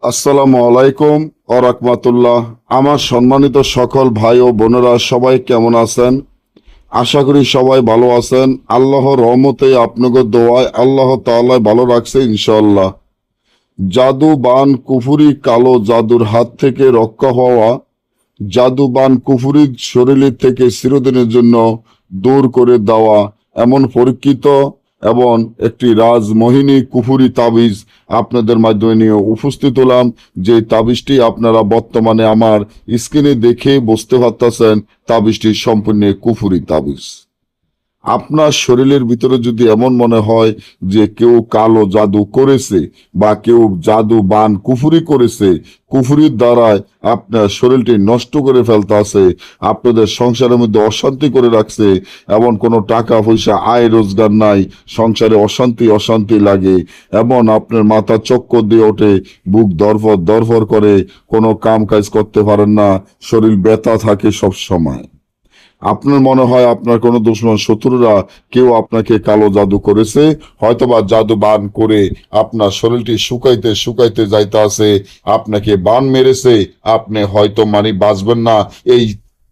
আসসালামু আলাইকুম ও রাহমাতুল্লাহ। আমার সম্মানিত সকল ভাই ও বোনেরা সবাই কেমন আছেন? আশা করি সবাই ভালো আছেন। আল্লাহর রহমতে আপনাদের দোয়ায় আল্লাহ তাআলা ভালো রাখছে ইনশাআল্লাহ। জাদু বান কুফুরি কালো জাদুর হাত থেকে রক্ষা হওয়া, জাদু বান কুফুরি শরীরের থেকে চিরদিনের জন্য দূর করে দেওয়া এমন পরীক্ষিত এবং একটি রাজমোহিনী কুফুরি তাবিজ আপনাদের মাধ্যমে নিয়ে উপস্থিত হলাম। যে তাবিজটি আপনারা বর্তমানে আমার স্ক্রিনে দেখে বুঝতে পারতেছেন তাবিজটি সম্পূর্ণ কুফুরি তাবিজ। আপনার শরীরের ভিতরে যদি এমন মনে হয় যে কেউ কালো জাদু করেছে বা কেউ জাদু বান কুফুরি করেছে, কুফুরির দ্বারায় আপনার শরীরটি নষ্ট করে ফেলতে আছে, আপনাদের সংসারের মধ্যে অশান্তি করে রাখছে, এমন কোনো টাকা পয়সা আয় রোজগার নাই, সংসারে অশান্তি অশান্তি লাগে, এমন আপনার মাথা চক্কর দিয়ে ওঠে, বুক ধরফর ধরফর করে, কোনো কাম কাজ করতে পারেন না, শরীর ব্যথা থাকে সব সময়। আপনার মনে হয় আপনার কোনো দুশ্মন শত্রুরা কেউ আপনাকে কালো জাদু করেছে, হয়তোবা জাদু বান করে আপনার শরীরটি শুকাইতে শুকাইতে যাইতে আছে, আপনাকে বান মেরেছে, আপনি হয়তো বাঁচবেন না। এই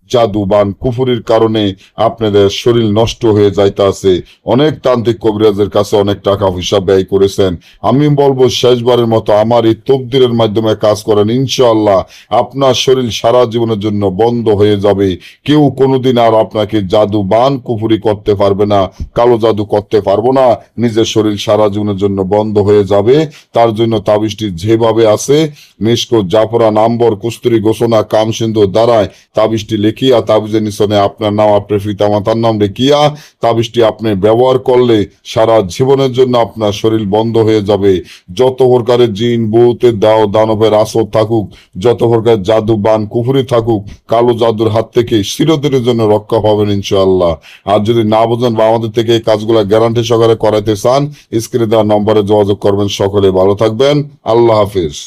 জাদু বান কুফুরির কারণে আপনাদের শরীর নষ্ট হয়ে যাইতে আছে। অনেক তান্ত্রিক কবিরাজের কাছে অনেক টাকা পয়সা ব্যয় করেছেন। আমি বলবো শেষবারের মতো আমার এই তকদিরের মাধ্যমে কাজ করেন, ইনশাআল্লাহ আপনার শরীর সারা জীবনের জন্য বন্ধ হয়ে যাবে। কেউ কোনোদিন আর আপনাকে জাদু বান কুফুরি করতে পারবে না, কালো জাদু করতে পারবো না। নিজের শরীর সারা জীবনের জন্য বন্ধ হয়ে যাবে। তার জন্য তাবিজটি যেভাবে আছে, মিশকো জাফরান আম্বর কুস্তুরি ঘোষণা কাম সিন্ধু দ্বারায় তাবিজটি লিখিয়া তাবিজের নিচনে আপনার নাম, আপনার পিতা মাতার নাম লিখিয়া তাবিজটি আপনি ব্যবহার করলে সারা জীবনের জন্য আপনার শরীর বন্ধ হয়ে যাবে। যত প্রকারের জিন ভূতের দাও দানবের আসর থাকুক, যত প্রকার জাদু বান কুফুরি থাকুক, কালো জাদুর হাত থেকে চিরদিনের জন্য রক্ষা পাবেন ইনশাআল্লাহ। আর যদি না বোঝেন বা আমাদের থেকে এই কাজগুলো গ্যারান্টি সহকারে করাইতে চান, স্ক্রিনে দেওয়া নম্বরে যোগাযোগ করবেন। সকলে ভালো থাকবেন। আল্লাহ হাফিজ।